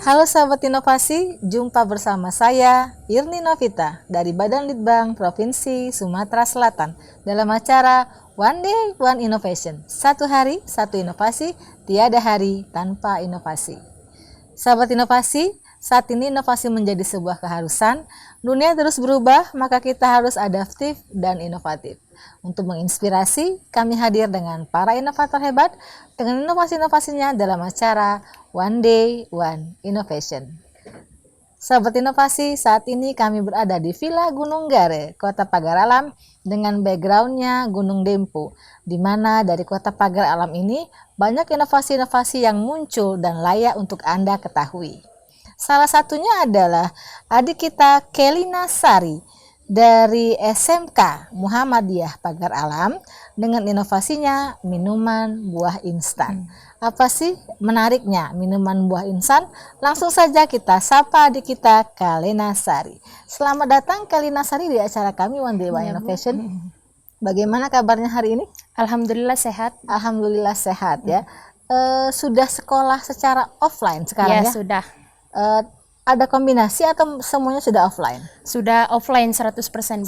Halo sahabat inovasi, jumpa bersama saya Irni Novita dari Badan Litbang Provinsi Sumatera Selatan dalam acara One Day One Innovation. Satu hari, satu inovasi, tiada hari tanpa inovasi. Sahabat inovasi, saat ini inovasi menjadi sebuah keharusan. Dunia terus berubah, maka kita harus adaptif dan inovatif. Untuk menginspirasi, kami hadir dengan para inovator hebat dengan inovasi-inovasinya dalam acara One Day One Innovation. Sahabat inovasi, saat ini kami berada di Villa Gunung Gare, Kota Pagar Alam dengan backgroundnya Gunung Dempo, di mana dari Kota Pagar Alam ini banyak inovasi-inovasi yang muncul dan layak untuk Anda ketahui. Salah satunya adalah adik kita Kelina Sari dari SMK Muhammadiyah Pagar Alam dengan inovasinya minuman buah instan. Apa sih menariknya minuman buah instan? Langsung saja kita sapa adik kita Kelina Sari. Selamat datang Kelina Sari di acara kami One Day One Innovation. Bagaimana kabarnya hari ini? Alhamdulillah sehat. Alhamdulillah sehat ya. Sudah sekolah secara offline sekarang ya? Sudah. Ada kombinasi atau semuanya sudah offline? Sudah offline 100%. 100%.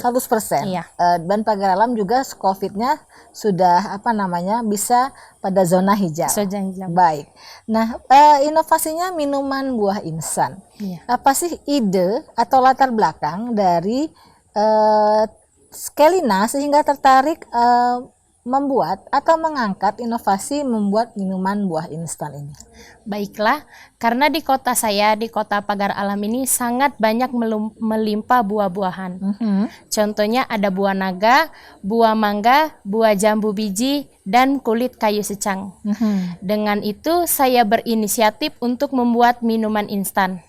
Iya. Dan Pagar Alam juga COVID-nya sudah bisa pada zona hijau. Zona hijau. Baik. Nah, inovasinya minuman buah instan. Iya. Apa sih ide atau latar belakang dari Kelina sehingga tertarik membuat atau mengangkat inovasi membuat minuman buah instan ini? Baiklah, karena di kota saya, di Kota Pagar Alam ini sangat banyak melimpah buah-buahan. Contohnya ada buah naga, buah mangga, buah jambu biji, dan kulit kayu secang. Dengan itu saya berinisiatif untuk membuat minuman instan.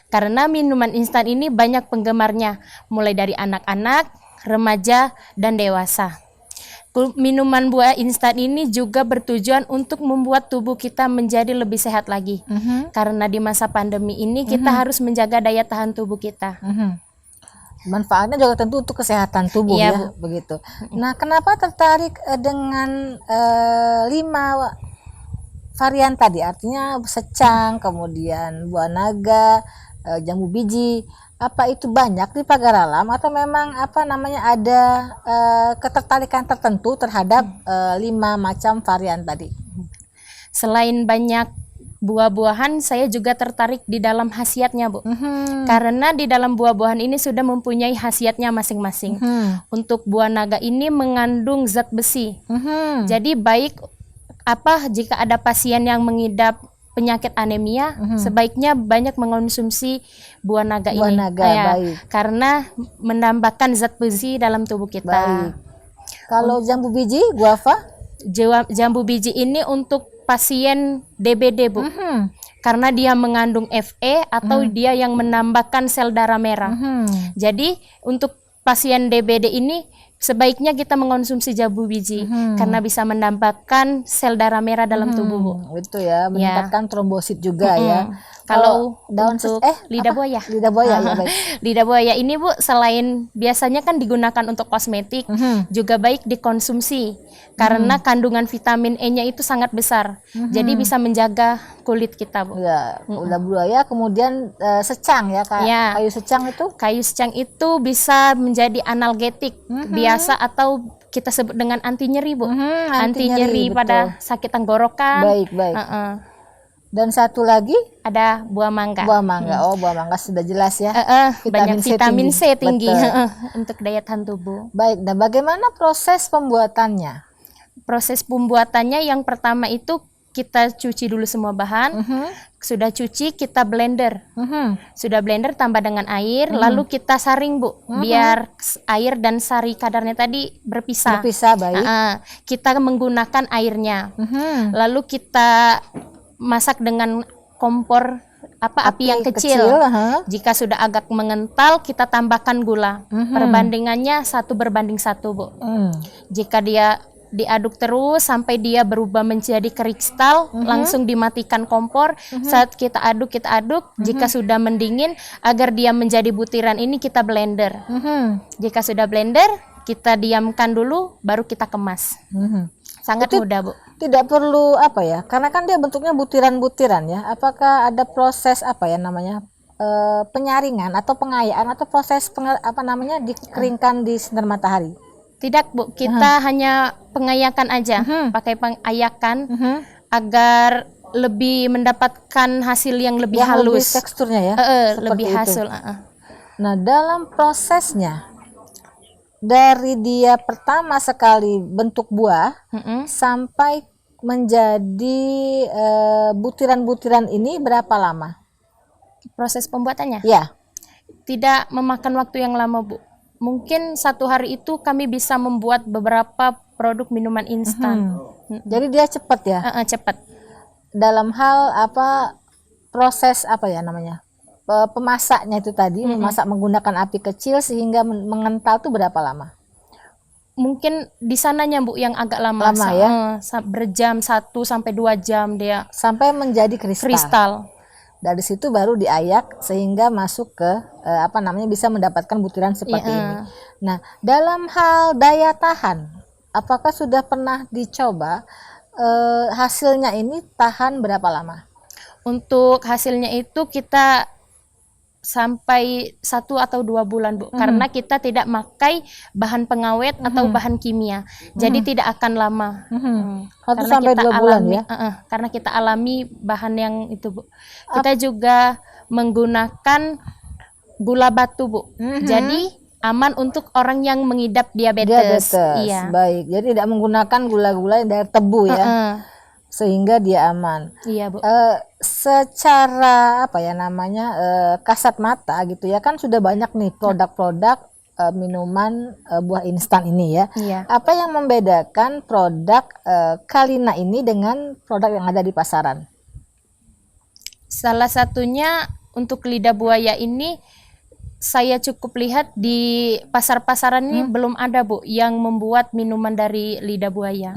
Karena minuman instan ini banyak penggemarnya, mulai dari anak-anak, remaja, dan dewasa. Minuman buah instan ini juga bertujuan untuk membuat tubuh kita menjadi lebih sehat lagi. Karena di masa pandemi ini kita harus menjaga daya tahan tubuh kita. Manfaatnya juga tentu untuk kesehatan tubuh Iya, ya, Bu. begitu. Nah, kenapa tertarik dengan 5 varian tadi? Artinya secang, kemudian buah naga, jambu biji. Apa itu banyak di Pagar Alam atau memang ada ketertarikan tertentu terhadap 5 macam varian tadi? Selain banyak buah-buahan, saya juga tertarik di dalam khasiatnya, Bu. Karena di dalam buah-buahan ini sudah mempunyai khasiatnya masing-masing. Untuk buah naga ini mengandung zat besi. Jadi baik jika ada pasien yang mengidap penyakit anemia, sebaiknya banyak mengonsumsi buah naga ini. Baik. Karena menambahkan zat besi dalam tubuh kita. Baik. Kalau jambu biji, guava? Jambu biji ini untuk pasien DBD, Bu. Karena dia mengandung Fe atau dia yang menambahkan sel darah merah. Jadi untuk pasien DBD ini sebaiknya kita mengonsumsi jambu biji karena bisa menambahkan sel darah merah dalam tubuh, Bu. Itu ya, meningkatkan trombosit juga ya. Kalau daun untuk lidah buaya. Lidah buaya ya, baik. Lidah buaya ini, Bu, selain biasanya kan digunakan untuk kosmetik, juga baik dikonsumsi karena kandungan vitamin E-nya itu sangat besar. Jadi bisa menjaga kulit kita, Bu. Ya, lidah buaya, kemudian secang ya, kayu secang itu? Kayu secang itu bisa menjadi analgetik biasa atau kita sebut dengan anti nyeri, Bu. Anti nyeri pada sakit tenggorokan. Baik. Dan satu lagi ada buah mangga. Buah mangga. Buah mangga sudah jelas ya. Banyak vitamin C tinggi untuk daya tahan tubuh. Baik, dan bagaimana proses pembuatannya? Proses pembuatannya yang pertama itu kita cuci dulu semua bahan. Sudah cuci, kita blender. Sudah blender, tambah dengan air, lalu kita saring, Bu. Biar air dan sari kadarnya tadi berpisah. Baik. Kita menggunakan airnya. Lalu kita masak dengan kompor api yang kecil. Jika sudah agak mengental, kita tambahkan gula. Perbandingannya 1:1, Bu. Jika dia diaduk terus sampai dia berubah menjadi kristal, langsung dimatikan kompor. Saat kita aduk, jika sudah mendingin, agar dia menjadi butiran ini kita blender. Jika sudah blender, kita diamkan dulu, baru kita kemas. sangat Itu mudah, Bu. tidak perlu apa ya? Karena kan dia bentuknya butiran-butiran ya. Apakah ada proses apa ya namanya? Penyaringan atau pengayaan atau proses apa namanya dikeringkan di sinar matahari? Tidak, Bu. Kita hanya pengayakan aja, pakai pengayakan agar lebih mendapatkan hasil yang lebih Yang lebih halus. teksturnya ya. Lebih seperti itu. hasil. Nah, dalam prosesnya dari dia pertama sekali bentuk buah sampai menjadi butiran-butiran ini berapa lama? Proses pembuatannya Ya. tidak memakan waktu yang lama, Bu. Mungkin 1 hari itu kami bisa membuat beberapa produk minuman instan. Jadi dia cepat ya. Cepat. Dalam hal apa proses apa ya namanya? Pemasaknya itu tadi, memasak menggunakan api kecil sehingga mengental itu berapa lama? Mungkin di sananya, Bu, yang agak lama. Lama ya? Berjam 1 sampai 2 jam dia Sampai menjadi kristal. Dari situ baru diayak sehingga masuk ke apa namanya bisa mendapatkan butiran seperti ini. Nah, dalam hal daya tahan, apakah sudah pernah dicoba hasilnya ini tahan berapa lama? Untuk hasilnya itu kita sampai 1 atau 2 bulan, Bu, karena kita tidak pakai bahan pengawet atau bahan kimia, jadi tidak akan lama. 1 sampai 2 bulan ya. Karena kita alami bahan yang itu, Bu. Kita juga menggunakan gula batu, Bu. Jadi aman untuk orang yang mengidap diabetes. Iya. Baik, jadi tidak menggunakan gula-gula dari tebu ya. Sehingga dia aman. Iya, Bu. Secara apa ya namanya kasat mata gitu ya, kan sudah banyak nih produk-produk minuman buah instan ini ya. Iya. Apa yang membedakan produk Kalina ini dengan produk yang ada di pasaran? Salah satunya untuk lidah buaya ini saya cukup lihat di pasar-pasaran ini belum ada, Bu, yang membuat minuman dari lidah buaya.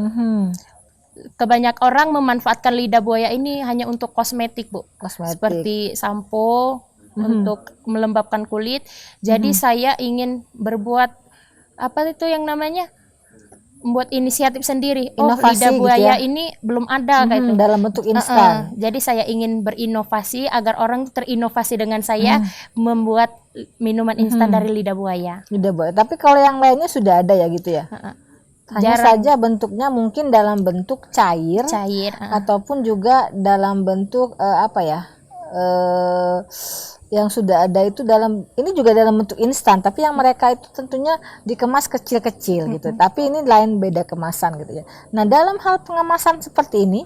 Kebanyak orang memanfaatkan lidah buaya ini hanya untuk kosmetik, Bu. Seperti sampo untuk melembabkan kulit. Jadi saya ingin berbuat apa itu yang namanya? Membuat inisiatif sendiri. Inovasi lidah buaya gitu ya? Ini belum ada kayak itu. Dalam bentuk instan. Jadi saya ingin berinovasi agar orang terinovasi dengan saya membuat minuman instan dari lidah buaya. Lidah buaya. Tapi kalau yang lainnya sudah ada ya gitu ya? Hanya saja bentuknya mungkin dalam bentuk cair ataupun juga dalam bentuk apa ya yang sudah ada itu ini juga dalam bentuk instan, tapi yang mereka itu tentunya dikemas kecil-kecil gitu, tapi ini lain beda kemasan gitu ya. Nah, dalam hal pengemasan seperti ini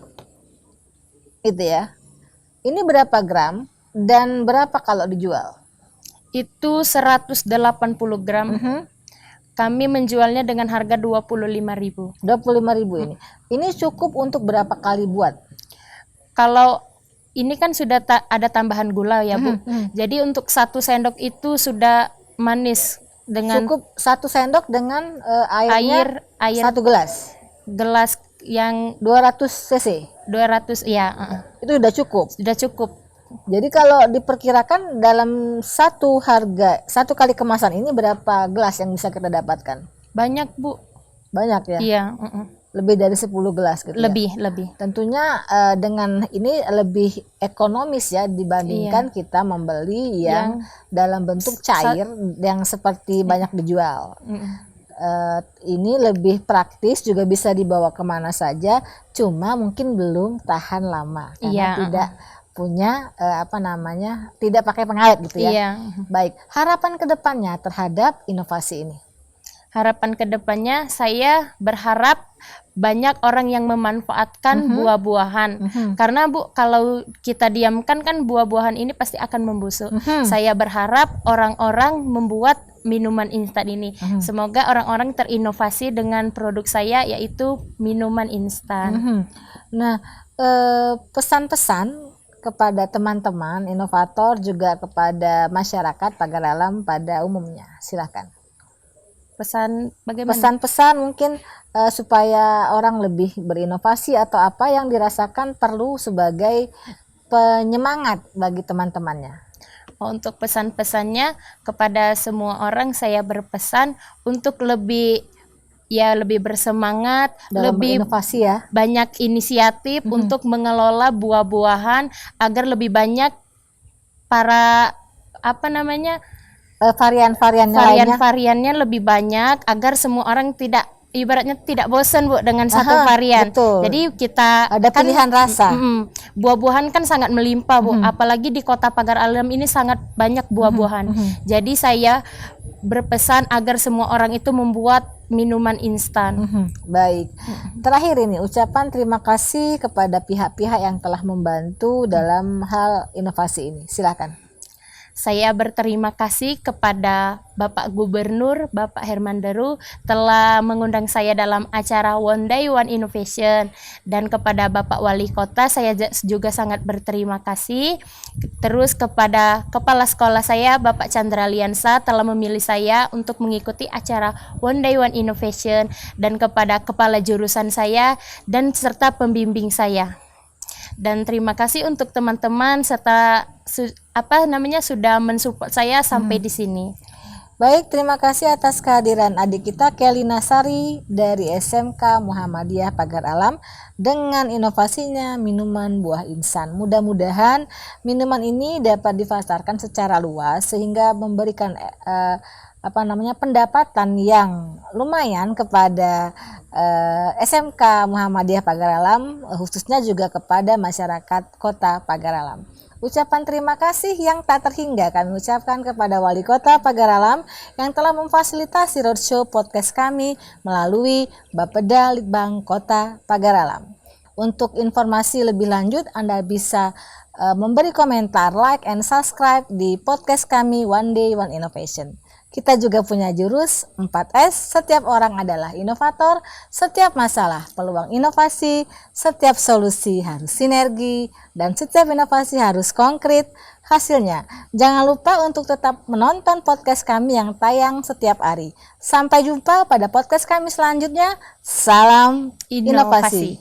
itu ya, ini berapa gram dan berapa kalau dijual? Itu 180 gram. Kami menjualnya dengan harga 25.000. 25.000 ini. Ini cukup untuk berapa kali buat? Kalau ini kan sudah ada tambahan gula ya, Bu. Jadi untuk 1 sendok itu sudah manis dengan cukup 1 sendok dengan air 1 gelas. Gelas yang 200 cc. 200 ya. Itu sudah cukup. Sudah cukup. Jadi kalau diperkirakan dalam satu kali kemasan ini berapa gelas yang bisa kita dapatkan? Banyak, Bu. Banyak ya? Iya. Lebih dari 10 gelas gitu lebih. Tentunya dengan ini lebih ekonomis ya dibandingkan kita membeli yang dalam bentuk cair yang seperti banyak dijual. Ini lebih praktis, juga bisa dibawa kemana saja, cuma mungkin belum tahan lama karena tidak punya apa namanya, tidak pakai pengawet gitu ya. Iya. Baik, harapan kedepannya terhadap inovasi ini? Harapan kedepannya saya berharap banyak orang yang memanfaatkan buah-buahan, karena, Bu, kalau kita diamkan kan buah-buahan ini pasti akan membusuk. Saya berharap orang-orang membuat minuman instan ini. Semoga orang-orang terinovasi dengan produk saya, yaitu minuman instan. Nah, pesan-pesan kepada teman-teman inovator juga kepada masyarakat pagar alam pada umumnya, silakan. Pesan bagaimana? Pesan-pesan mungkin supaya orang lebih berinovasi atau apa yang dirasakan perlu sebagai penyemangat bagi teman-temannya. Untuk pesan-pesannya kepada semua orang, saya berpesan untuk lebih ya lebih bersemangat, dalam lebih inovasi ya. banyak inisiatif untuk mengelola buah-buahan agar lebih banyak para Varian-variannya lainnya. varian-variannya lebih banyak agar semua orang ibaratnya tidak bosan Bu dengan satu Aha, varian. betul. Jadi kita Ada pilihan rasa. buah-buahan kan sangat melimpah Bu, apalagi di Kota Pagar Alam ini sangat banyak buah-buahan. Jadi saya berpesan agar semua orang itu membuat minuman instan. Baik. Terakhir ini ucapan terima kasih kepada pihak-pihak yang telah membantu dalam hal inovasi ini. Silakan. Saya berterima kasih kepada Bapak Gubernur, Bapak Herman Deru telah mengundang saya dalam acara One Day One Innovation, dan kepada Bapak Wali Kota saya juga sangat berterima kasih. Terus kepada Kepala Sekolah saya Bapak Chandra Liansa telah memilih saya untuk mengikuti acara One Day One Innovation, dan kepada Kepala Jurusan saya dan serta pembimbing saya. Dan terima kasih untuk teman-teman serta sudah mensupport saya sampai di sini. Baik, terima kasih atas kehadiran adik kita Kelly Nasari dari SMK Muhammadiyah Pagar Alam dengan inovasinya minuman buah instan. Mudah-mudahan minuman ini dapat dipasarkan secara luas sehingga memberikan pendapatan yang lumayan kepada SMK Muhammadiyah Pagar Alam, khususnya juga kepada masyarakat Kota Pagar Alam. Ucapan terima kasih yang tak terhingga kami ucapkan kepada Wali Kota Pagar Alam yang telah memfasilitasi roadshow podcast kami melalui Bapeda Litbang Kota Pagar Alam. Untuk informasi lebih lanjut Anda bisa memberi komentar, like, and subscribe di podcast kami One Day One Innovation. Kita juga punya jurus 4S, setiap orang adalah inovator, setiap masalah peluang inovasi, setiap solusi harus sinergi, dan setiap inovasi harus konkret hasilnya. Jangan lupa untuk tetap menonton podcast kami yang tayang setiap hari. Sampai jumpa pada podcast kami selanjutnya. Salam inovasi.